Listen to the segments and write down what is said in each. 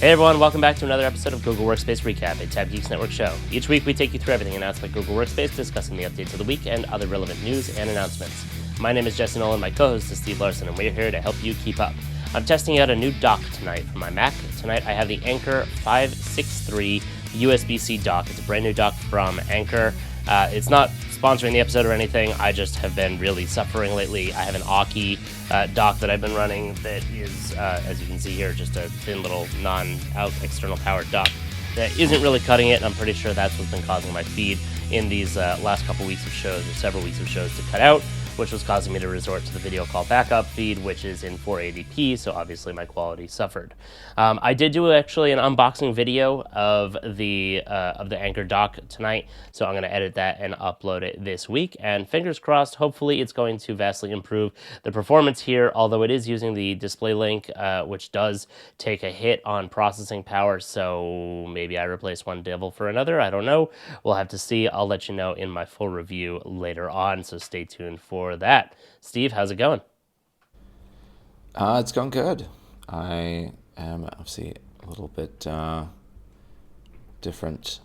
Hey everyone, welcome back to another episode of Google Workspace Recap, a Tab Geeks Network show. Each week we take you through everything announced by Google Workspace, discussing the updates of the week and other relevant news and announcements. My name is Jesse Nolan, my co-host is Steve Larson, and we're here to help you keep up. I'm testing out a new dock tonight for my Mac. Tonight I have the Anker 563 USB-C dock. It's a brand new dock from Anker. It's not sponsoring the episode or anything. I just have been really suffering lately. I have an Aki dock that I've been running that is, as you can see here, just a thin little non-out external powered dock that isn't really cutting it. And I'm pretty sure that's what's been causing my feed in these last couple weeks of shows, or several weeks of shows, to cut out, which was causing me to resort to the video call backup feed, which is in 480p, so obviously my quality suffered. I did do actually an unboxing video of the Anker dock tonight, so I'm going to edit that and upload it this week, and fingers crossed, hopefully it's going to vastly improve the performance here, although it is using the display link, which does take a hit on processing power, so maybe I replace one devil for another, I don't know. We'll have to see. I'll let you know in my full review later on, so stay tuned for that. Steve, how's it going? It's going good. I am obviously a little bit different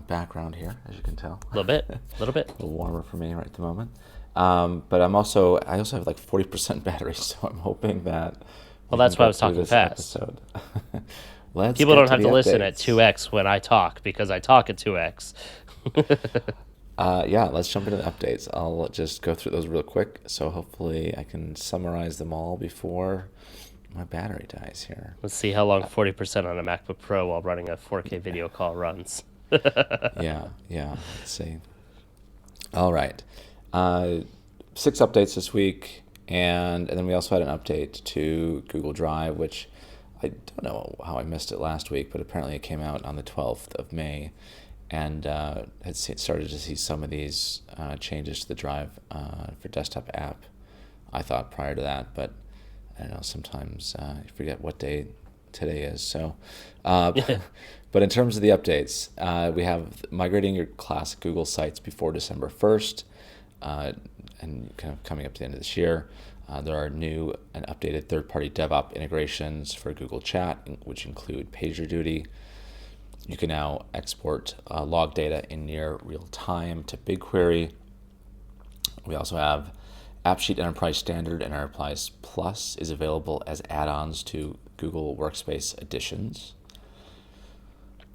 background here, as you can tell. A little bit. A little warmer for me right at the moment. But I also have like 40% battery, so I'm hoping that. Well, that's why I was talking fast. Episode. People don't have to listen at 2x when I talk, because I talk at 2x. Yeah, let's jump into the updates. I'll just go through those real quick, so hopefully I can summarize them all before my battery dies here. Let's see how long 40% on a MacBook Pro while running a 4K video call runs. Yeah, let's see. All right. 6 updates this week, and then we also had an update to Google Drive, which I don't know how I missed it last week, but apparently it came out on the 12th of May. And had started to see some of these changes to the Drive for desktop app, I thought, prior to that, but I don't know, sometimes you forget what day today is. So, but in terms of the updates, we have migrating your classic Google sites before December 1st, and kind of coming up to the end of this year. There are new and updated third-party DevOps integrations for Google Chat, which include PagerDuty. You can now export log data in near real time to BigQuery. We also have AppSheet Enterprise Standard and Enterprise Plus is available as add-ons to Google Workspace editions.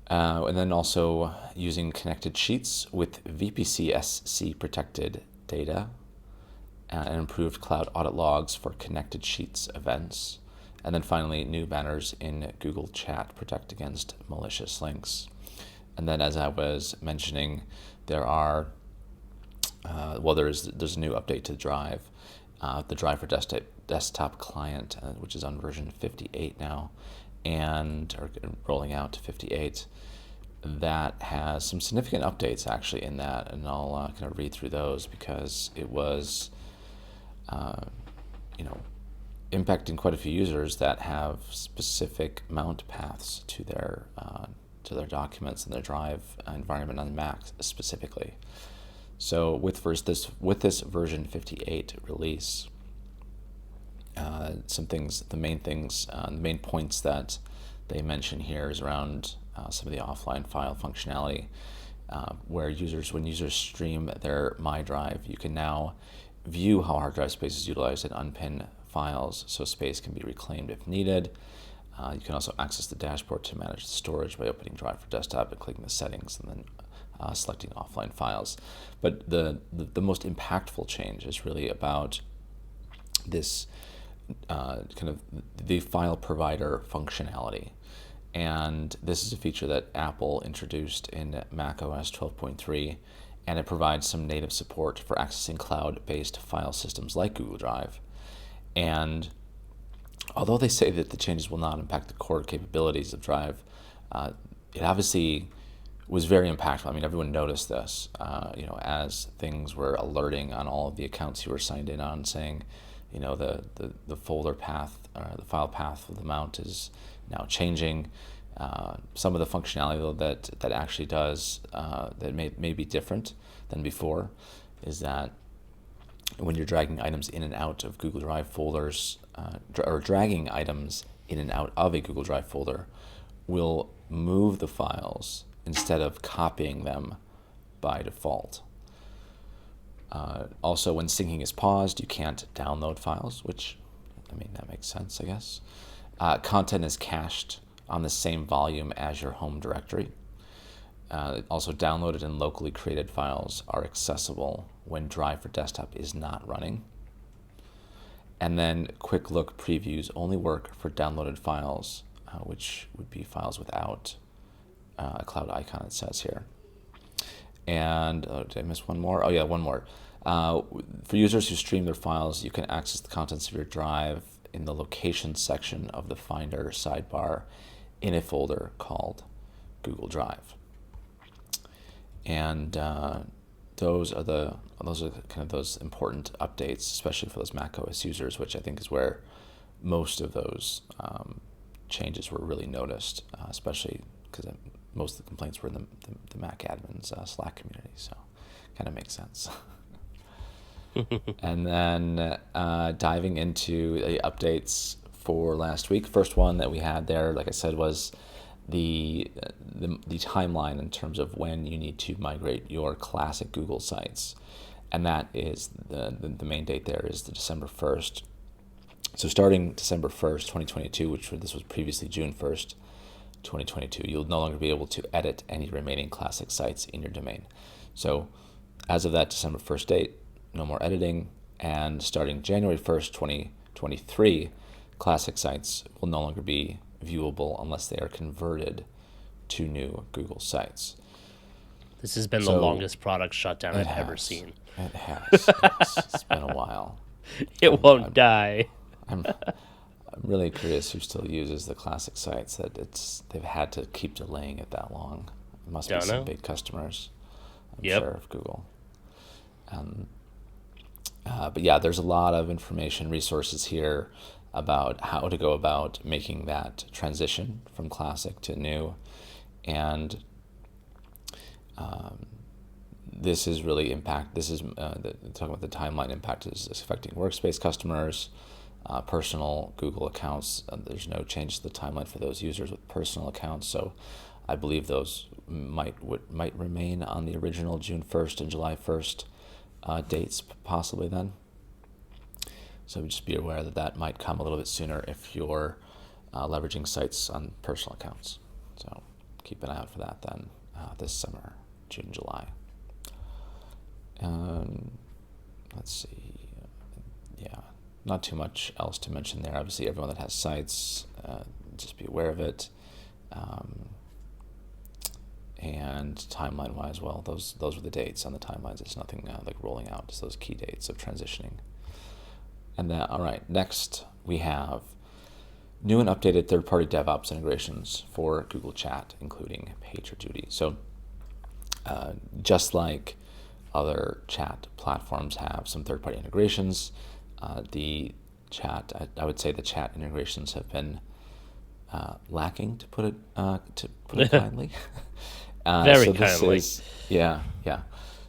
And then also using connected sheets with VPC-SC protected data and improved cloud audit logs for connected sheets events. And then finally, new banners in Google Chat protect against malicious links. And then, as I was mentioning, there are there's a new update to Drive, the Drive for desktop client, which is on version 58 now, and rolling out to 58. That has some significant updates actually in that, and I'll kind of read through those because it was, impacting quite a few users that have specific mount paths to their documents and their Drive environment on the Mac specifically. So with this version 58 release, the main points that they mention here is around some of the offline file functionality, where when users stream their My Drive, you can now view how hard drive space is utilized and unpin files, so space can be reclaimed if needed. You can also access the dashboard to manage the storage by opening Drive for Desktop and clicking the settings and then selecting offline files. But the most impactful change is really about this kind of the file provider functionality. And this is a feature that Apple introduced in macOS 12.3, and it provides some native support for accessing cloud-based file systems like Google Drive. And although they say that the changes will not impact the core capabilities of Drive, it obviously was very impactful. I mean, everyone noticed this, as things were alerting on all of the accounts you were signed in on, saying, the folder path, the file path of the mount is now changing. Some of the functionality though that actually does that may be different than before is that when you're dragging items in and out of Google Drive folders, or dragging items in and out of a Google Drive folder will move the files instead of copying them by default. Also, when syncing is paused, you can't download files, which, I mean, that makes sense, I guess. Content is cached on the same volume as your home directory. Also, downloaded and locally created files are accessible when Drive for Desktop is not running. And then quick look previews only work for downloaded files, which would be files without a cloud icon, it says here. And did I miss one more? Oh yeah, one more. For users who stream their files, you can access the contents of your drive in the location section of the Finder sidebar in a folder called Google Drive. And those are kind of those important updates, especially for those macOS users, which I think is where most of those changes were really noticed, especially because most of the complaints were in the Mac admins Slack community, so kind of makes sense. And then diving into the updates for last week. First one that we had there, like I said, was the timeline in terms of when you need to migrate your classic Google sites, and that is the main date there is the December 1st. So starting December 1st, 2022, this was previously June 1st, 2022, you'll no longer be able to edit any remaining classic sites in your domain. So as of that December 1st date, no more editing, and starting January 1st, 2023, classic sites will no longer be viewable unless they are converted to new Google sites. This has been the longest product shutdown I've ever seen. It has. It's been a while. It won't die. I'm really curious who still uses the classic sites. They've had to keep delaying it that long. It must be some big customers, I'm sure, of Google. But yeah, there's a lot of information, resources here about how to go about making that transition from classic to new. And this is really talking about the timeline impact is affecting Workspace customers, personal Google accounts. There's no change to the timeline for those users with personal accounts. So I believe those might remain on the original June 1st and July 1st dates, possibly then. So just be aware that might come a little bit sooner if you're leveraging sites on personal accounts. So keep an eye out for that then this summer, June, July. Let's see. Yeah, not too much else to mention there. Obviously, everyone that has sites, just be aware of it. And timeline-wise, well, those were the dates on the timelines. It's nothing like rolling out, just those key dates of transitioning. And all right, next we have new and updated third-party DevOps integrations for Google Chat, including PagerDuty. So just like other chat platforms have some third-party integrations, I would say the chat integrations have been lacking, to put it kindly. Very kindly. Yeah.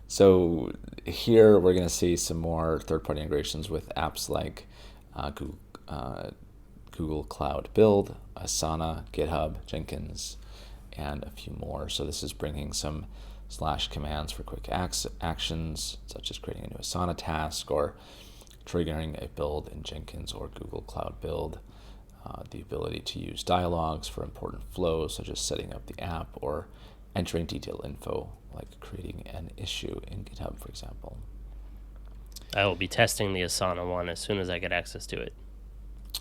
So here we're going to see some more third-party integrations with apps like Google Cloud Build, Asana, GitHub, Jenkins, and a few more. So this is bringing some / commands for quick actions, such as creating a new Asana task or triggering a build in Jenkins or Google Cloud Build. The ability to use dialogues for important flows, such as setting up the app or entering detailed info, like creating an issue in GitHub, for example. I will be testing the Asana one as soon as I get access to it.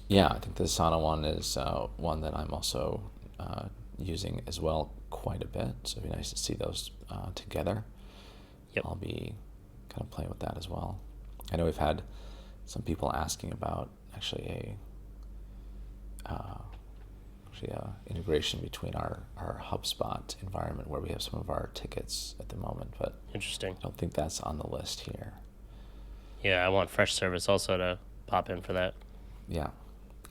Yeah, I think the Asana one is one that I'm also using as well quite a bit, so it'd be nice to see those together. Yep. I'll be kind of playing with that as well. I know we've had some people asking about actually a integration between our HubSpot environment where we have some of our tickets at the moment, but interesting. I don't think that's on the list here. Yeah, I want Fresh Service also to pop in for that. Yeah.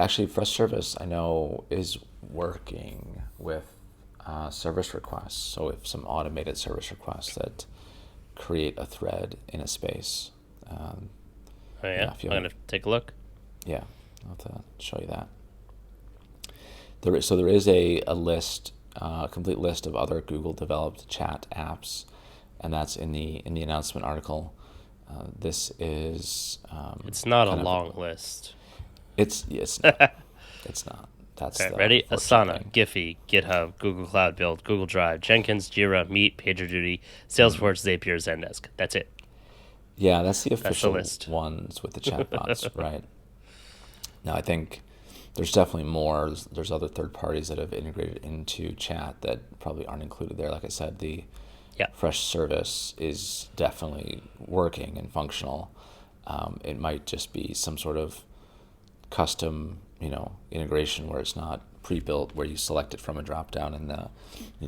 Actually, Fresh Service, I know, is working with service requests. So if some automated service requests that create a thread in a space. I'm going to take a look. Yeah, I'll have to show you that. there is a list, a complete list of other Google developed chat apps, and that's in the announcement article. This is It's not a kind of long list. it's not. It's not. That's Okay, the ready? unfortunate Asana, thing. Giphy, GitHub, Google Cloud Build, Google Drive, Jenkins, Jira, Meet, PagerDuty, Salesforce, Zapier, Zendesk. That's it. Yeah, that's the That's the official list. ones with the chatbots, right? Now, I think there's definitely more. There's other third parties that have integrated into chat that probably aren't included there. Like I said, the Yeah. Fresh service is definitely working and functional. It might just be some sort of custom, integration where it's not pre-built, where you select it from a drop-down in the,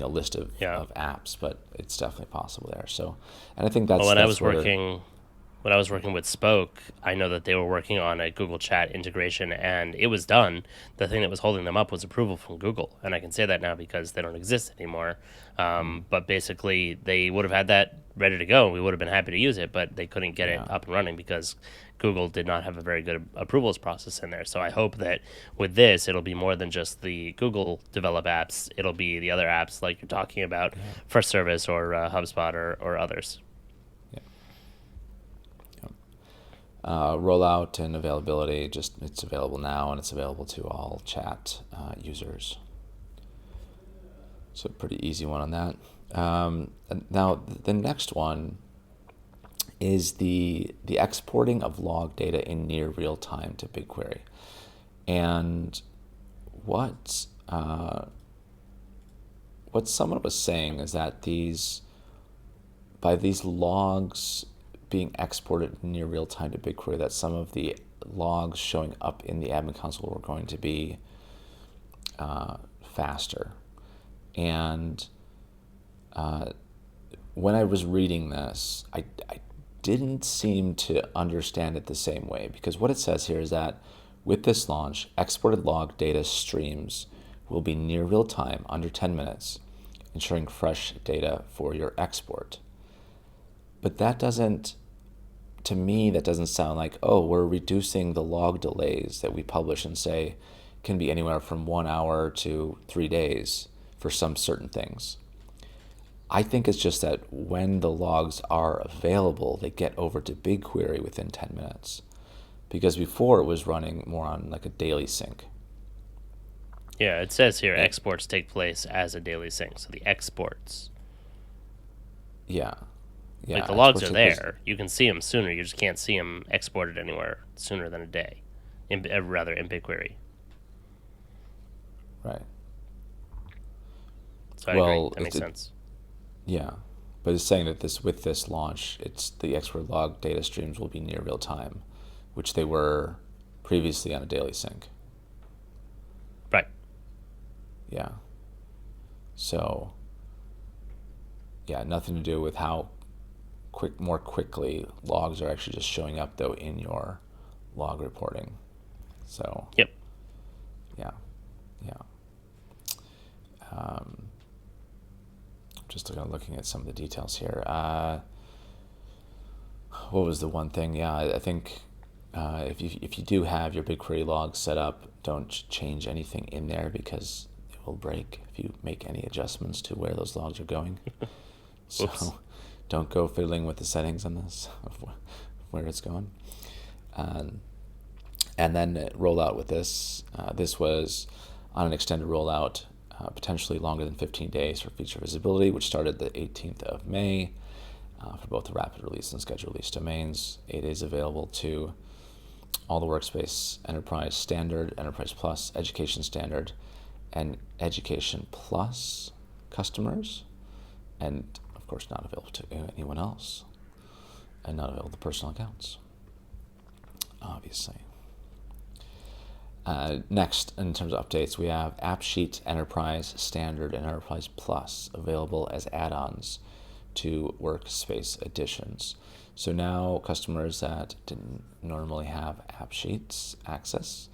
list of, Yeah. of apps, but it's definitely possible there. So, and I think Well, when I that's was where, working with Spoke, I know that they were working on a Google Chat integration, and it was done. The thing that was holding them up was approval from Google, and I can say that now because they don't exist anymore. But basically, they would have had that ready to go. We would have been happy to use it, but they couldn't get it yeah, up and running because Google did not have a very good approvals process in there. So I hope that with this, it'll be more than just the Google develop apps. It'll be the other apps like you're talking about, yeah, First Service or HubSpot or others. yeah. Rollout and availability, just it's available now and it's available to all chat users. So pretty easy one on that. And now the next one is the exporting of log data in near real time to BigQuery. And what what someone was saying is that by these logs being exported near real time to BigQuery, that some of the logs showing up in the admin console were going to be faster. And when I was reading this, I didn't seem to understand it the same way, because what it says here is that with this launch, exported log data streams will be near real time, under 10 minutes, ensuring fresh data for your export. But to me, that doesn't sound like, oh, we're reducing the log delays that we publish and say can be anywhere from 1 hour to 3 days for some certain things. I think it's just that when the logs are available, they get over to BigQuery within 10 minutes. Because before it was running more on like a daily sync. Yeah, it says here exports take place as a daily sync. So the exports, Yeah. Yeah. like the logs are there, you can see them sooner. You just can't see them exported anywhere sooner than a day, rather in BigQuery. Right. So I agree. That makes sense. Yeah. But it's saying that with this launch, it's the export log data streams will be near real time, which they were previously on a daily sync. Right. Yeah. So, yeah, nothing to do with how more quickly logs are actually just showing up though in your log reporting. So. Yep. Yeah. Yeah. Just looking at some of the details here. What was the one thing? Yeah, I think if you do have your BigQuery logs set up, don't change anything in there because it will break if you make any adjustments to where those logs are going. So don't go fiddling with the settings on this of where it's going. And then roll out with this. This was on an extended rollout, potentially longer than 15 days for feature visibility, which started the 18th of May for both the rapid release and scheduled release domains. It is available to all the Workspace Enterprise Standard, Enterprise Plus, Education Standard, and Education Plus customers, and of course not available to anyone else, and not available to personal accounts, obviously. Next, in terms of updates, we have AppSheet Enterprise Standard and Enterprise Plus available as add-ons to Workspace editions. So now customers that didn't normally have AppSheets access,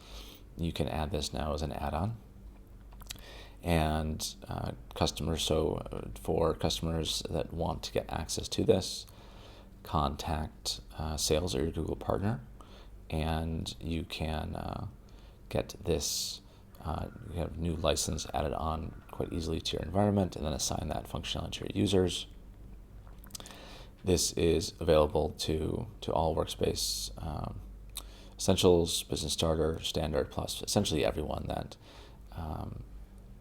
you can add this now as an add-on. And for customers that want to get access to this, contact sales or your Google partner, and you can get this You have new license added on quite easily to your environment, and then assign that functionality to your users. This is available to all Workspace Essentials, Business Starter, Standard, Plus, essentially everyone that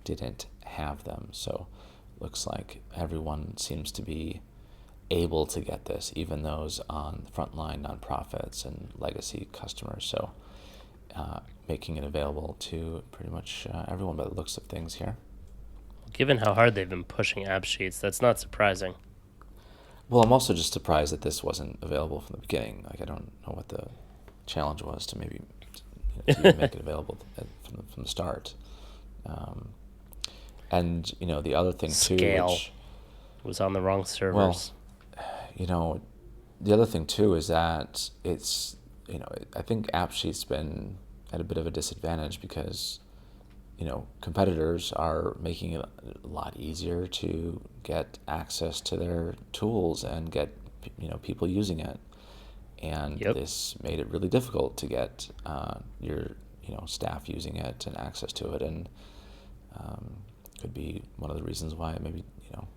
didn't have them. So looks like everyone seems to be able to get this, even those on the frontline nonprofits and legacy customers. So making it available to pretty much everyone by the looks of things here. Given how hard they've been pushing AppSheets, that's not surprising. Well, I'm also just surprised that this wasn't available from the beginning. Like, I don't know what the challenge was to maybe to even make it available from the start. And the other thing too, Scale was on the wrong servers. Well, the other thing too is that it's I think AppSheet's been at a bit of a disadvantage because competitors are making it a lot easier to get access to their tools and get people using it, and this made it really difficult to get your staff using it and access to it, and could be one of the reasons why it maybe kind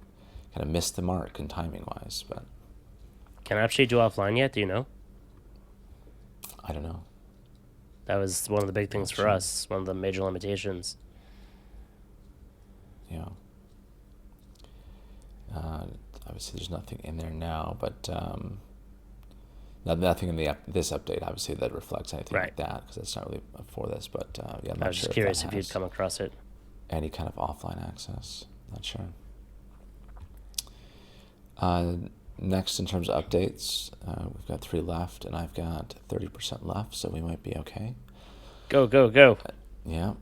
of missed the mark in timing wise. But can AppSheet do offline yet? Do you know? I don't know. That was one of the big things for us, one of the major limitations. Yeah. Obviously, there's nothing in there now, but nothing in this update, obviously, that reflects anything like that, because that's not really for this. But yeah, I'm not sure. I was just curious if you'd come across it. Any kind of offline access. Not sure. Next, in terms of updates, we've got 3 left, and I've got 30% left, so we might be okay. Go, go, go. Yeah.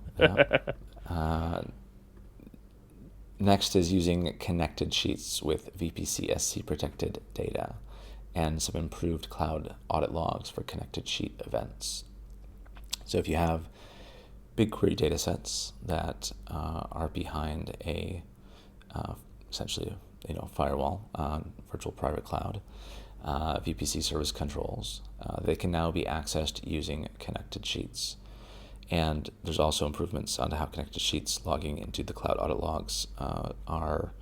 Next is using connected sheets with VPC SC protected data and some improved cloud audit logs for connected sheet events. So if you have BigQuery datasets that are behind a essentially firewall on virtual private cloud, VPC service controls, they can now be accessed using connected sheets. And there's also improvements on how connected sheets logging into the cloud audit logs are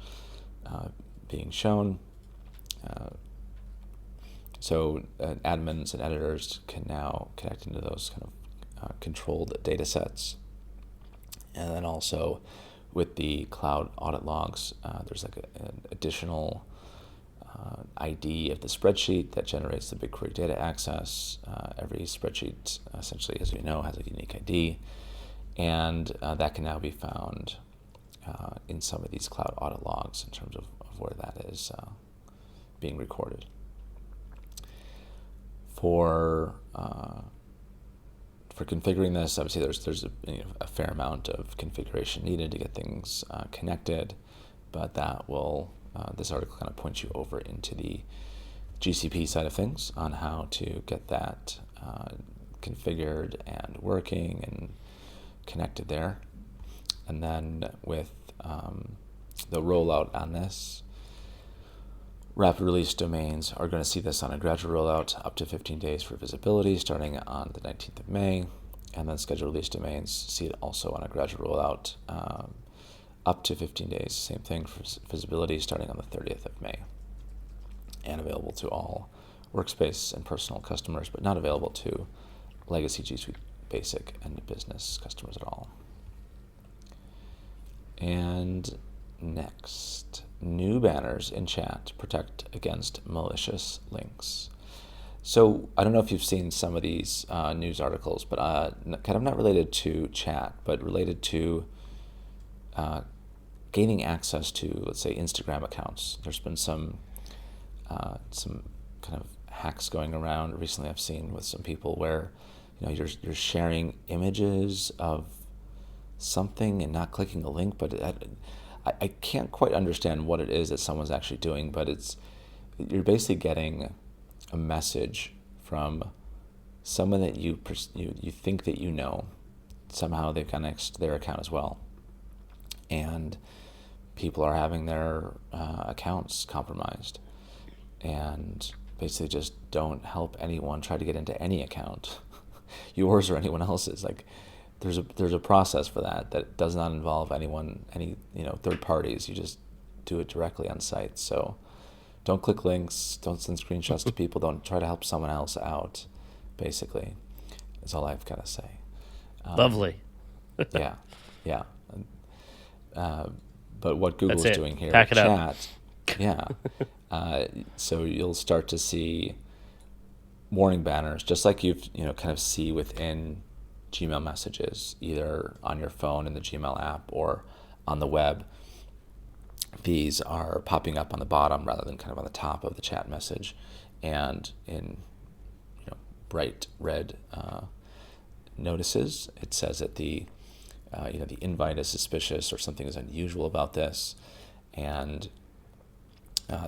being shown. So admins and editors can now connect into those kind of controlled data sets. And then also with the cloud audit logs, there's like an additional ID of the spreadsheet that generates the BigQuery data access. Every spreadsheet, essentially, as we know, has a unique ID, and that can now be found in some of these cloud audit logs in terms of where that is being recorded. For configuring this, obviously there's a fair amount of configuration needed to get things connected, but that will this article kind of points you over into the GCP side of things on how to get that configured and working and connected there. And then with the rollout on this, rapid release domains are going to see this on a gradual rollout up to 15 days for visibility starting on the 19th of May. And then scheduled release domains see it also on a gradual rollout up to 15 days. Same thing for visibility starting on the 30th of May. And available to all Workspace and personal customers, but not available to legacy G Suite Basic and business customers at all. And next, new banners in chat protect against malicious links. So I don't know if you've seen some of these news articles, but kind of not related to chat, but related to gaining access to, let's say, Instagram accounts. There's been some kind of hacks going around recently I've seen with some people where you're sharing images of something and not clicking a link, but I can't quite understand what it is that someone's actually doing, but you're basically getting a message from someone that you think that somehow they've connected their account as well, and people are having their accounts compromised, and basically just don't help anyone try to get into any account, yours or anyone else's. Like, there's a process for that does not involve any third parties. You just do it directly on site. So don't click links, don't send screenshots to people, don't try to help someone else out. Basically, is all I've got to say. Lovely. Yeah, yeah. But what Google's doing here, Pack it Chat, up. yeah. So you'll start to see warning banners, just like you've kind of see within Gmail messages, either on your phone in the Gmail app or on the web. These are popping up on the bottom rather than kind of on the top of the chat message, and in bright red notices, it says that the invite is suspicious or something is unusual about this, and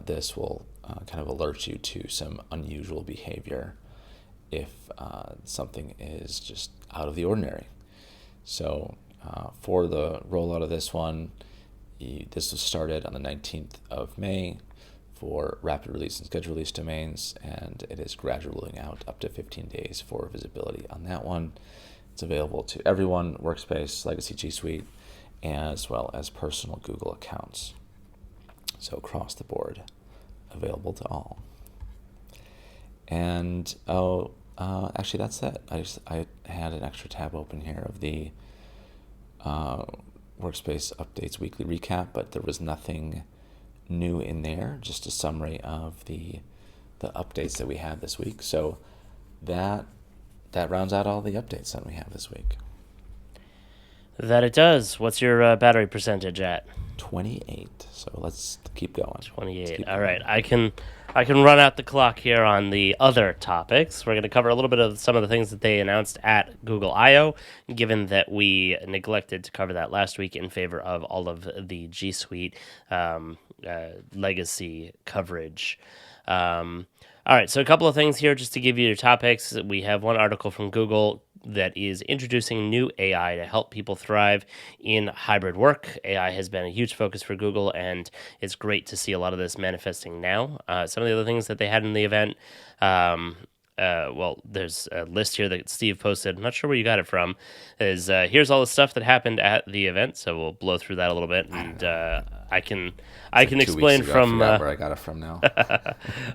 this will kind of alert you to some unusual behavior if something is just out of the ordinary. So for the rollout of this one, this was started on the 19th of May for rapid release and scheduled release domains, and it is gradually rolling out up to 15 days for visibility on that one. It's available to everyone, Workspace, Legacy G Suite, as well as personal Google accounts. So across the board, available to all. And actually that's it. I had an extra tab open here of the Workspace Updates Weekly Recap, but there was nothing new in there, just a summary of the updates that we had this week. So that rounds out all the updates that we have this week. That it does. What's your battery percentage at? 28. So let's keep going. 28. All right. I can run out the clock here on the other topics. We're going to cover a little bit of some of the things that they announced at Google I/O, given that we neglected to cover that last week in favor of all of the G Suite legacy coverage. All right, so a couple of things here just to give you your topics. We have one article from Google that is introducing new AI to help people thrive in hybrid work. AI has been a huge focus for Google, and it's great to see a lot of this manifesting now. Some of the other things that they had in the event, there's a list here that Steve posted. I'm not sure where you got it from. Here's all the stuff that happened at the event, so we'll blow through that a little bit, and I can explain from where I got it from now.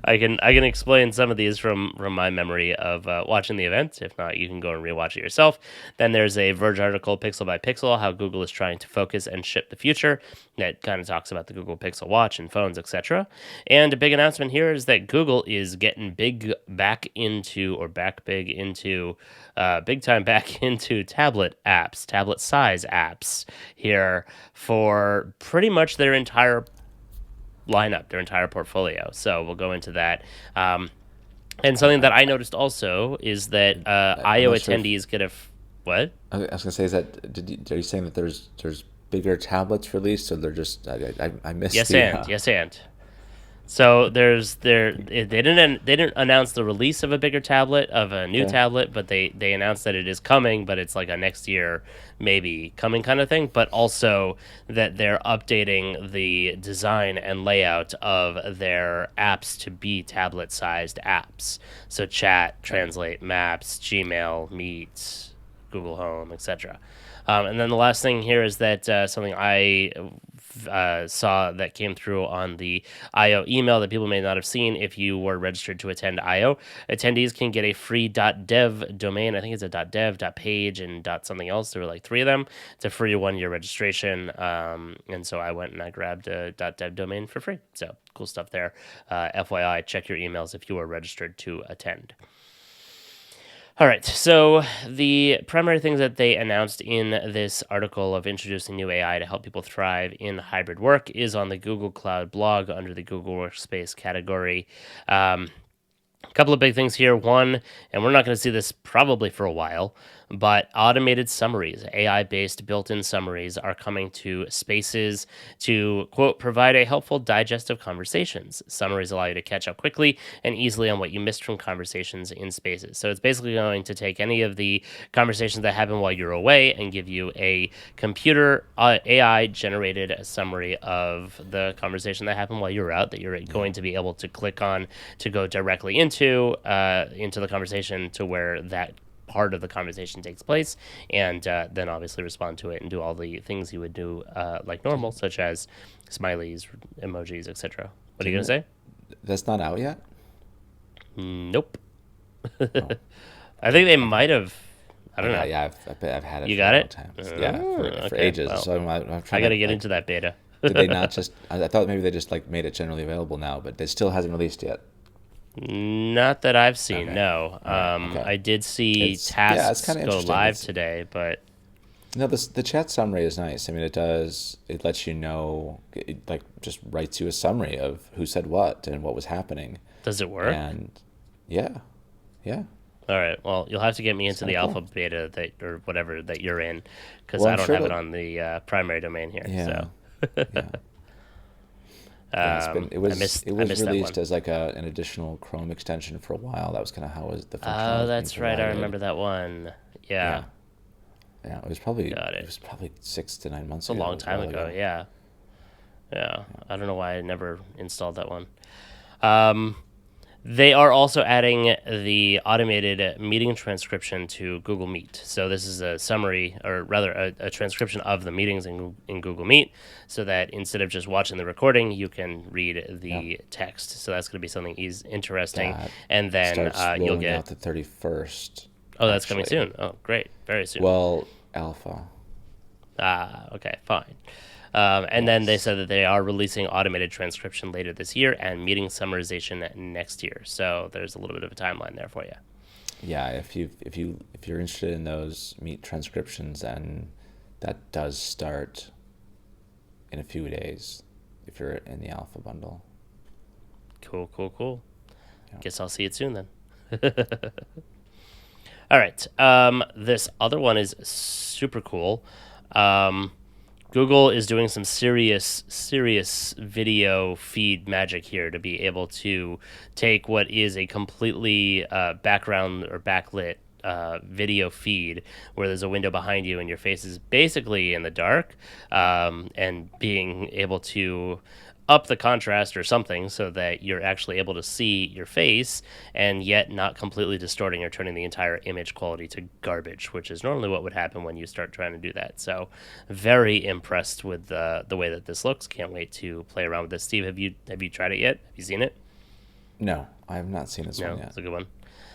I can explain some of these from my memory of watching the event. If not, you can go and rewatch it yourself. Then there's a Verge article, Pixel by Pixel, how Google is trying to focus and ship the future. That kind of talks about the Google Pixel Watch and phones, etc. And a big announcement here is that Google is getting big time back into tablet apps, tablet size apps here for pretty much their entire lineup, their entire portfolio. So we'll go into that. And something that I noticed also is that I/O attendees get what? I was going to say, are you saying that there's bigger tablets released, or they're just I missed? Yes, and. So they didn't announce the release of a bigger tablet, of a new tablet, but they announced that it is coming, but it's like a next year maybe coming kind of thing, but also that they're updating the design and layout of their apps to be tablet-sized apps. So Chat, Translate, Maps, Gmail, Meet, Google Home, etc. And then the last thing here is that something I saw that came through on the I/O email that people may not have seen if you were registered to attend I/O. Attendees can get a free .dev domain. I think it's a .dev, .page, and .something else. There were like 3 of them. It's a free 1-year registration. And so I went and I grabbed a .dev domain for free. So cool stuff there. FYI, check your emails if you are registered to attend. All right, so the primary things that they announced in this article of introducing new AI to help people thrive in hybrid work is on the Google Cloud blog under the Google Workspace category. A couple of big things here. One, and we're not going to see this probably for a while, but automated summaries, AI-based built-in summaries are coming to Spaces to, quote, provide a helpful digest of conversations. Summaries allow you to catch up quickly and easily on what you missed from conversations in Spaces. So it's basically going to take any of the conversations that happen while you're away and give you a computer AI-generated summary of the conversation that happened while you were out that you're going to be able to click on to go directly into the conversation to where that part of the conversation takes place, and then obviously respond to it and do all the things you would do like normal, such as smileys, emojis, etc. What are you gonna say? That's not out yet? Nope. Oh, I think they might have. I don't know. yeah, I've had it You for got a long it? time. Oh, Yeah, for okay. ages. Well, So I'm I trying got to to get like, into that beta. did they not just? I thought maybe they just like made it generally available now, but it still hasn't released yet. Not that I've seen, Okay. no. All right. Okay. I did see It's tasks kind of go interesting. live today, but No, the chat summary is nice. I mean, it lets you know, it like just writes you a summary of who said what and what was happening. does it work? And yeah, yeah. All right. Well, you'll have to get me into the Kinda alpha cool. beta or whatever that you're in, because Well, I I'm don't sure have it that, on the primary domain here. yeah, So yeah. Yeah, I missed it was that released one. as like an additional Chrome extension for a while. That was kind of how the functionality Oh, was being that's right. I provided. remember that one. Yeah, Yeah, yeah. got It it. was probably 6 to 9 months It's a ago. long It was a time while ago. ago. Yeah, yeah. I don't know why I never installed that one. Um, They are also adding the automated meeting transcription to Google Meet. So this is a summary, or rather, a transcription of the meetings in Google Meet, so that instead of just watching the recording, you can read Yep. the text. So that's going to be something interesting. That And then starts you'll rolling get. out the 31st, Oh, that's coming actually. soon. Oh, great, very soon. Well, alpha. Okay, fine. And then they Yes. said that they are releasing automated transcription later this year and meeting summarization next year. So there's a little bit of a timeline there for you. Yeah, if you're interested in those meet transcriptions, then that does start in a few days if you're in the alpha bundle. Cool, cool, cool. Yeah. Guess I'll see it soon then. All right. This other one is super cool. Google is doing some serious video feed magic here to be able to take what is a completely background or backlit video feed where there's a window behind you and your face is basically in the dark, and being able to up the contrast or something so that you're actually able to see your face and yet not completely distorting or turning the entire image quality to garbage, which is normally what would happen when you start trying to do that. So very impressed with the way that this looks. Can't wait to play around with this. Steve, have you tried it yet? Have you seen it? No, I have not seen this No, one yet. it's a good one.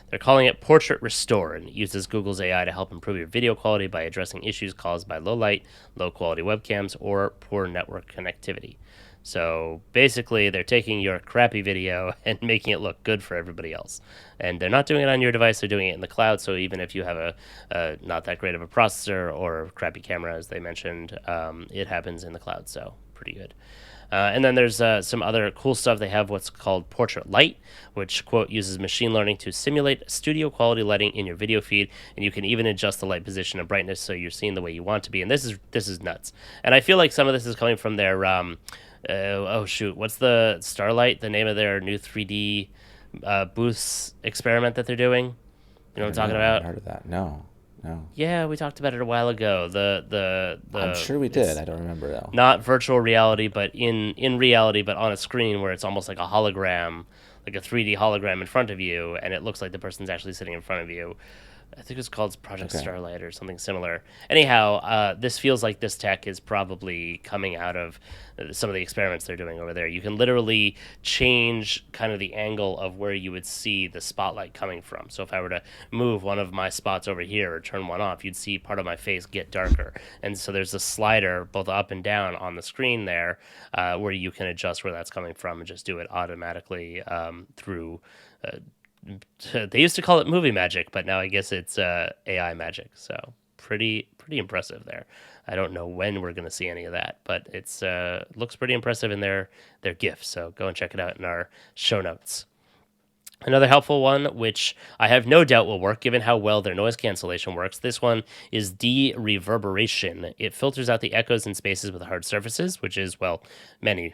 They're calling it Portrait Restore, and it uses Google's AI to help improve your video quality by addressing issues caused by low light, low quality webcams, or poor network connectivity. So basically, they're taking your crappy video and making it look good for everybody else. And they're not doing it on your device, they're doing it in the cloud. So even if you have a not that great of a processor or a crappy camera, as they mentioned, it happens in the cloud. So pretty good. And then there's some other cool stuff. They have what's called Portrait Light, which, quote, uses machine learning to simulate studio quality lighting in your video feed, and you can even adjust the light position and brightness so you're seeing the way you want to be. And this is nuts. And I feel like some of this is coming from their oh shoot, what's the Starlight? The name of their new 3D booths experiment that they're doing. You know what I'm talking I haven't about? heard of that. No, no. Yeah, we talked about it a while ago. The I'm sure we it's did. I don't remember though. not virtual reality, but in reality, but on a screen where it's almost like a hologram, like a 3D hologram in front of you, and it looks like the person's actually sitting in front of you. I think it's called Project Okay. Starlight or something similar. Anyhow, this feels like this tech is probably coming out of some of the experiments they're doing over there. You can literally change kind of the angle of where you would see the spotlight coming from. So if I were to move one of my spots over here or turn one off, you'd see part of my face get darker. And so there's a slider both up and down on the screen there, where you can adjust where that's coming from and just do it automatically through. They used to call it movie magic, but now I guess it's AI magic. So pretty impressive there. I don't know when we're going to see any of that, but it's looks pretty impressive in their GIF. So go and check it out in our show notes. Another helpful one, which I have no doubt will work given how well their noise cancellation works. This one is de-reverberation. It filters out the echoes in spaces with hard surfaces, which is, well, many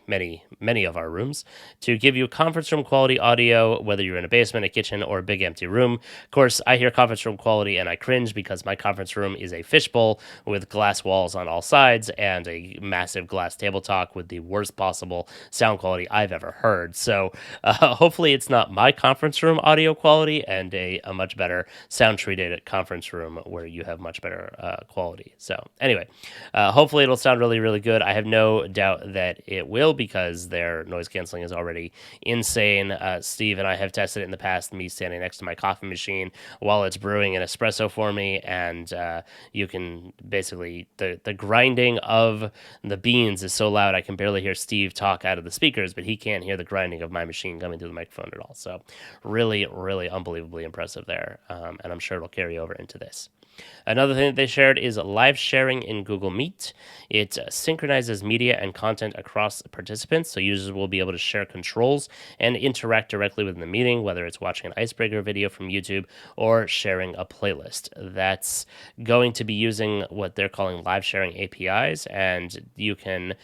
of our rooms, to give you conference room quality audio, whether you're in a basement, a kitchen, or a big empty room. Of course, I hear conference room quality and I cringe because my conference room is a fishbowl with glass walls on all sides and a massive glass tabletop with the worst possible sound quality I've ever heard. So hopefully it's not my conference conference room audio quality and a much better sound treated conference room where you have much better quality. So anyway, hopefully it'll sound really, really good. I have no doubt that it will because their noise canceling is already insane. Steve and I have tested it in the past, me standing next to my coffee machine while it's brewing an espresso for me, and you can basically, the grinding of the beans is so loud I can barely hear Steve talk out of the speakers, but he can't hear the grinding of my machine coming through the microphone at all. So really, really unbelievably impressive there, and I'm sure it'll carry over into this. Another thing that they shared is live sharing in Google Meet. It synchronizes media and content across participants, so users will be able to share controls and interact directly within the meeting, whether it's watching an icebreaker video from YouTube or sharing a playlist. That's going to be using what they're calling live sharing APIs, and you can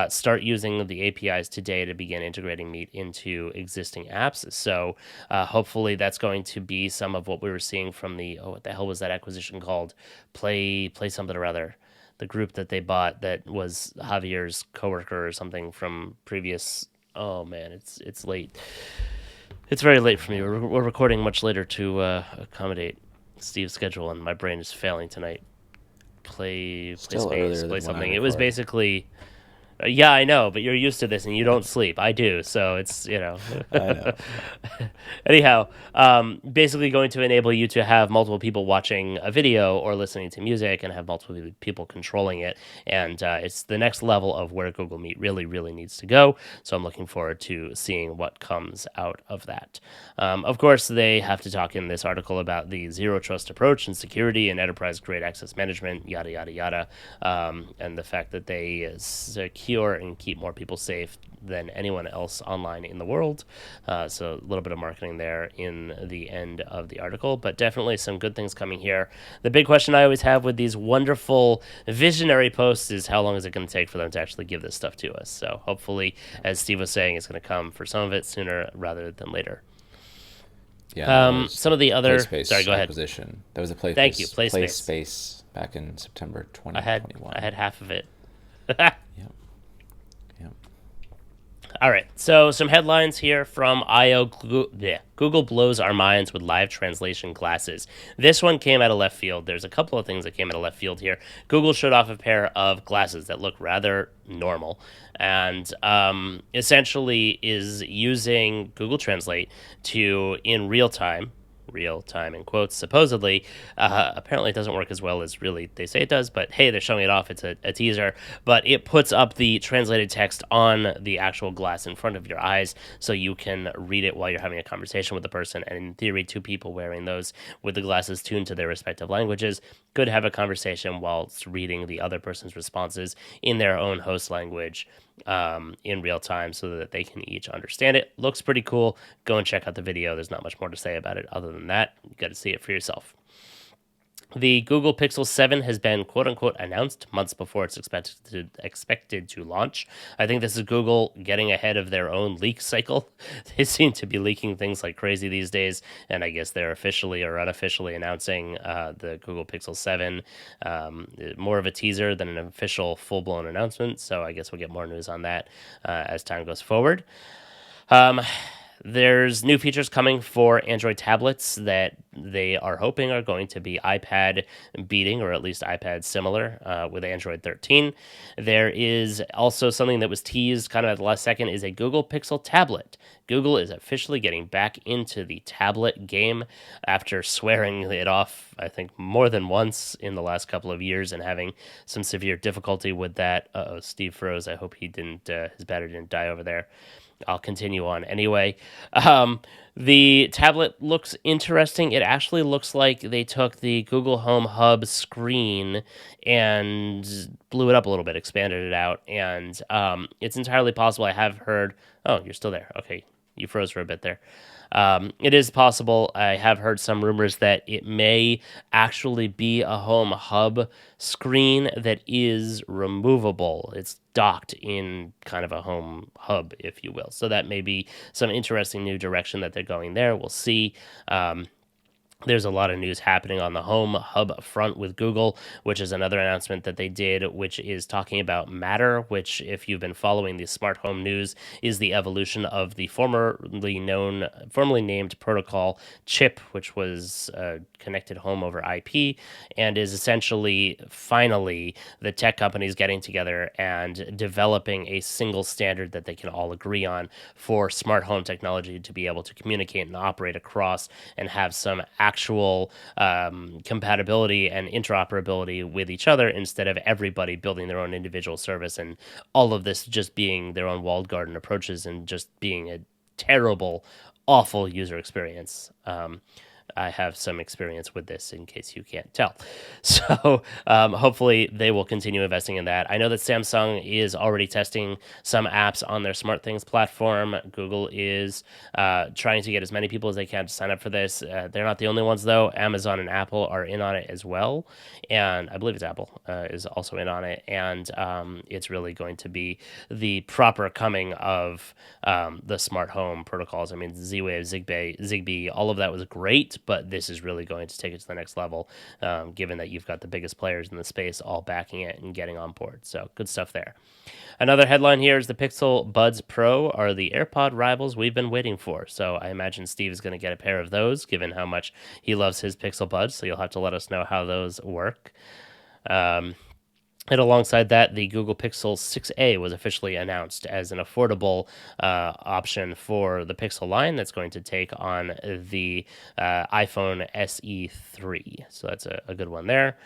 start using the APIs today to begin integrating Meet into existing apps. So hopefully that's going to be some of what we were seeing from the, what the hell was that acquisition called? Play something or other. The group that they bought that was Javier's coworker or something from previous. Oh man, it's late. It's very late for me. We're recording much later to accommodate Steve's schedule, and my brain is failing tonight. Play space, play something. It was basically. Yeah, I know, but you're used to this and you don't sleep. I do, so it's, I know. Anyhow, basically going to enable you to have multiple people watching a video or listening to music and have multiple people controlling it. And it's the next level of where Google Meet really, really needs to go. So I'm looking forward to seeing what comes out of that. Of course, they have to talk in this article about the zero trust approach and security and enterprise-grade access management, yada, yada, yada, and the fact that they secure and keep more people safe than anyone else online in the world. So a little bit of marketing there in the end of the article, but definitely some good things coming here. The big question I always have with these wonderful visionary posts is how long is it going to take for them to actually give this stuff to us? So hopefully, as Steve was saying, it's going to come for some of it sooner rather than later. Yeah, some of the other... PlaySpace Sorry, go ahead. acquisition. That was a PlaySpace. Thank you, PlaySpace. PlaySpace back in September 2021. I had half of it. Yep. All right, so some headlines here from I/O. Google blows our minds with live translation glasses. This one came out of left field. There's a couple of things that came out of left field here. Google showed off a pair of glasses that look rather normal and essentially is using Google Translate to, in real time in quotes, supposedly. Apparently it doesn't work as well as really they say it does, but hey, they're showing it off. It's a teaser, but it puts up the translated text on the actual glass in front of your eyes so you can read it while you're having a conversation with the person. And in theory, two people wearing those with the glasses tuned to their respective languages could have a conversation whilst reading the other person's responses in their own host language in real time so that they can each understand it. Looks pretty cool. Go and check out the video. There's not much more to say about it other than that. You got to see it for yourself. The Google Pixel 7 has been quote-unquote announced months before it's expected to launch. I think this is Google getting ahead of their own leak cycle. They seem to be leaking things like crazy these days, and I guess they're officially or unofficially announcing the Google Pixel 7. More of a teaser than an official full-blown announcement, so I guess we'll get more news on that as time goes forward. There's new features coming for Android tablets that they are hoping are going to be iPad beating, or at least iPad similar with Android 13. There is also something that was teased kind of at the last second is a Google Pixel tablet. Google is officially getting back into the tablet game after swearing it off, I think, more than once in the last couple of years and having some severe difficulty with that. Steve froze. I hope he didn't, his battery didn't die over there. I'll continue on anyway. The tablet looks interesting. It actually looks like they took the Google Home Hub screen and blew it up a little bit, expanded it out, and it's entirely possible. I have heard... Oh, you're still there. Okay, you froze for a bit there. It is possible. I have heard some rumors that it may actually be a Home Hub screen that is removable. It's docked in kind of a Home Hub, if you will. So that may be some interesting new direction that they're going there. We'll see. There's a lot of news happening on the Home Hub front with Google, which is another announcement that they did, which is talking about Matter, which, if you've been following the smart home news, is the evolution of the formerly named protocol CHIP, which was connected home over IP, and is essentially, finally, the tech companies getting together and developing a single standard that they can all agree on for smart home technology to be able to communicate and operate across and have some actual compatibility and interoperability with each other, instead of everybody building their own individual service and all of this just being their own walled garden approaches and just being a terrible, awful user experience. I have some experience with this, in case you can't tell. So hopefully they will continue investing in that. I know that Samsung is already testing some apps on their SmartThings platform. Google is trying to get as many people as they can to sign up for this. They're not the only ones, though. Amazon and Apple are in on it as well. And I believe it's Apple is also in on it. And it's really going to be the proper coming of the smart home protocols. I mean, Z-Wave, Zigbee, all of that was great, but this is really going to take it to the next level, given that you've got the biggest players in the space all backing it and getting on board. So good stuff there. Another headline here is the Pixel Buds Pro are the AirPod rivals we've been waiting for. So I imagine Steve is going to get a pair of those, given how much he loves his Pixel Buds. So you'll have to let us know how those work. And alongside that, the Google Pixel 6a was officially announced as an affordable option for the Pixel line that's going to take on the iPhone SE 3. So that's a good one there.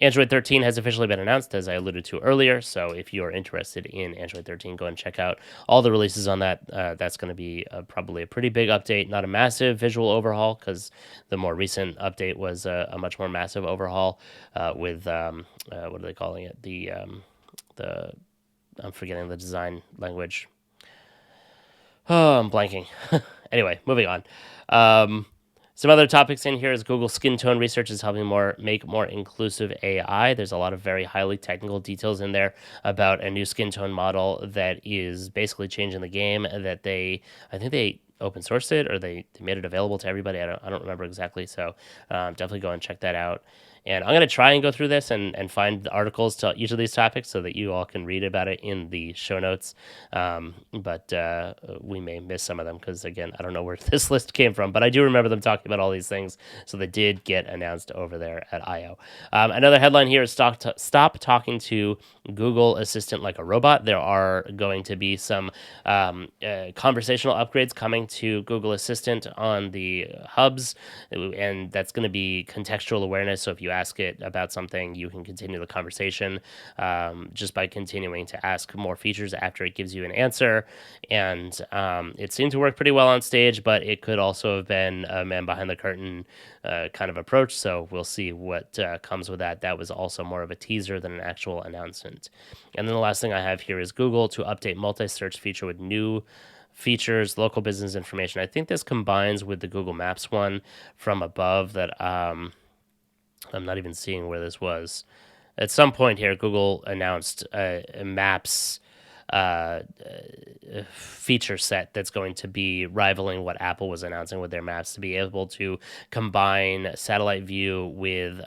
Android 13 has officially been announced, as I alluded to earlier. So if you're interested in Android 13, go and check out all the releases on that. That's going to be probably a pretty big update, not a massive visual overhaul, because the more recent update was a much more massive overhaul with what are they calling it? I'm forgetting the design language. Oh, I'm blanking. Anyway, moving on. Some other topics in here is Google skin tone research is helping make more inclusive AI. There's a lot of very highly technical details in there about a new skin tone model that is basically changing the game. That I think they open sourced it, or they made it available to everybody. I don't remember exactly. So definitely go and check that out. And I'm going to try and go through this and find the articles to each of these topics so that you all can read about it in the show notes. But we may miss some of them because, again, I don't know where this list came from. But I do remember them talking about all these things. So they did get announced over there at I/O. Another headline here is stop talking to Google Assistant like a robot. There are going to be some conversational upgrades coming to Google Assistant on the hubs. And that's going to be contextual awareness. So if you ask it about something, you can continue the conversation just by continuing to ask more features after it gives you an answer. And it seemed to work pretty well on stage, but it could also have been a man behind the curtain kind of approach. So we'll see what comes with that. That was also more of a teaser than an actual announcement. And then the last thing I have here is Google to update multi-search feature with new features, local business information. I think this combines with the Google Maps one from above that I'm not even seeing where this was. At some point here, Google announced a Maps feature set that's going to be rivaling what Apple was announcing with their maps, to be able to combine satellite view with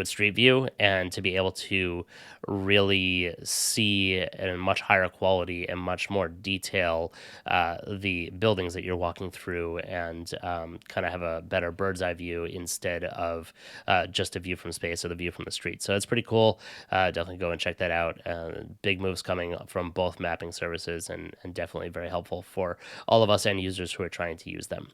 Street View, and to be able to really see in much higher quality and much more detail the buildings that you're walking through, and kind of have a better bird's eye view instead of just a view from space or the view from the street. So it's pretty cool. Definitely go and check that out. Big moves coming from both mapping services, and definitely very helpful for all of us end users who are trying to use them.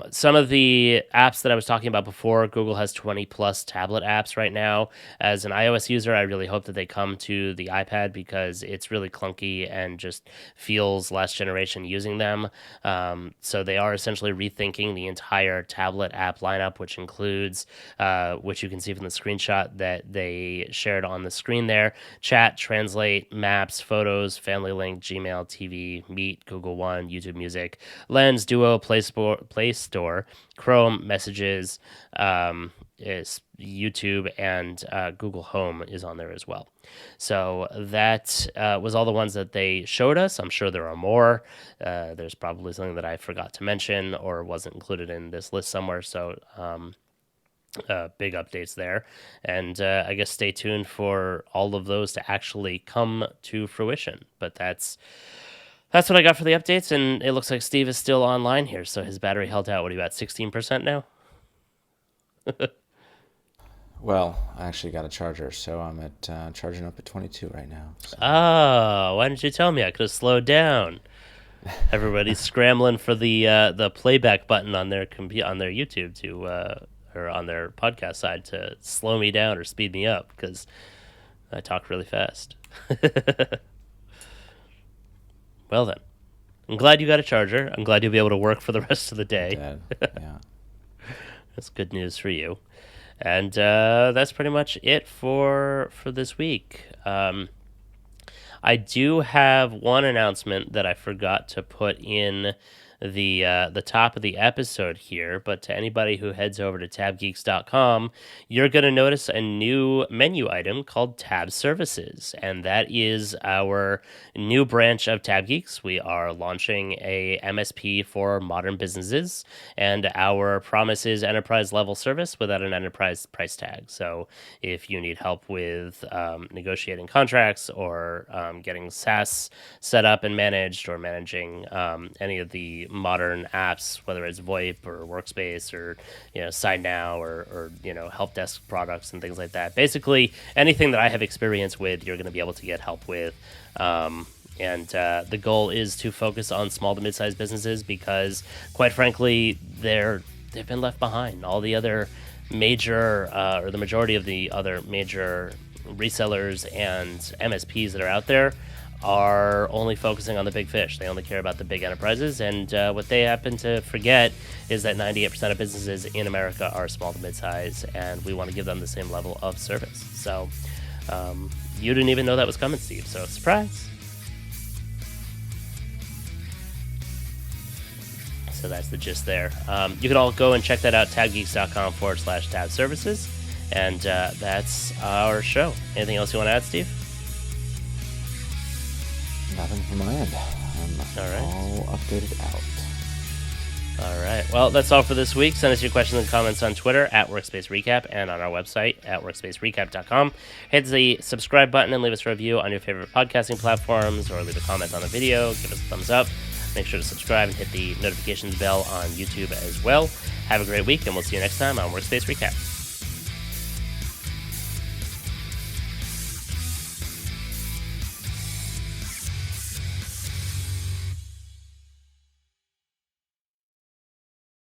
Some of the apps that I was talking about before, Google has 20 plus tablet apps right now. As an iOS user, I really hope that they come to the iPad because it's really clunky and just feels last generation using them. So they are essentially rethinking the entire tablet app lineup, which includes, which you can see from the screenshot that they shared on the screen there, Chat, Translate, Maps, Photos, Family Link, Gmail, TV, Meet, Google One, YouTube Music, Lens, Duo, Place Store, Chrome, Messages, is YouTube, and Google Home is on there as well. So that was all the ones that they showed us. I'm sure there are more. There's probably something that I forgot to mention or wasn't included in this list somewhere. So big updates there. And I guess stay tuned for all of those to actually come to fruition. But that's what I got for the updates. And it looks like Steve is still online here. So his battery held out. What are you at, 16% now? Well, I actually got a charger, so I'm at charging up at 22 right now. So. Oh, why didn't you tell me? I could have slowed down. Everybody's scrambling for the playback button on their on their YouTube to or on their podcast side to slow me down or speed me up because I talk really fast. Well then, I'm glad you got a charger. I'm glad you'll be able to work for the rest of the day. Yeah. That's good news for you. And that's pretty much it for this week. I do have one announcement that I forgot to put in the top of the episode here, but to anybody who heads over to tabgeeks.com, you're going to notice a new menu item called Tab Services, and that is our new branch of TabGeeks. We are launching a MSP for modern businesses, and our promise is enterprise level service without an enterprise price tag. So if you need help with negotiating contracts or getting SaaS set up and managed, or managing any of the modern apps, whether it's VoIP or Workspace or SideNow or help desk products and things like that. Basically, anything that I have experience with, you're going to be able to get help with. And the goal is to focus on small to mid-sized businesses because, quite frankly, they've been left behind. All the other major, or the majority of the other major resellers and MSPs that are out there are only focusing on the big fish. They only care about the big enterprises, and what they happen to forget is that 98% of businesses in America are small to mid-size, and we want to give them the same level of service. So you didn't even know that was coming, Steve, so surprise. So that's the gist there. You can all go and check that out, tabgeeks.com/tab services, and that's our show. Anything else you want to add, Steve? Nothing from my end. I'm all updated out. All right. Well, that's all for this week. Send us your questions and comments on Twitter at Workspace Recap and on our website at workspacerecap.com. Hit the subscribe button and leave us a review on your favorite podcasting platforms, or leave a comment on the video. Give us a thumbs up. Make sure to subscribe and hit the notifications bell on YouTube as well. Have a great week, and we'll see you next time on Workspace Recap.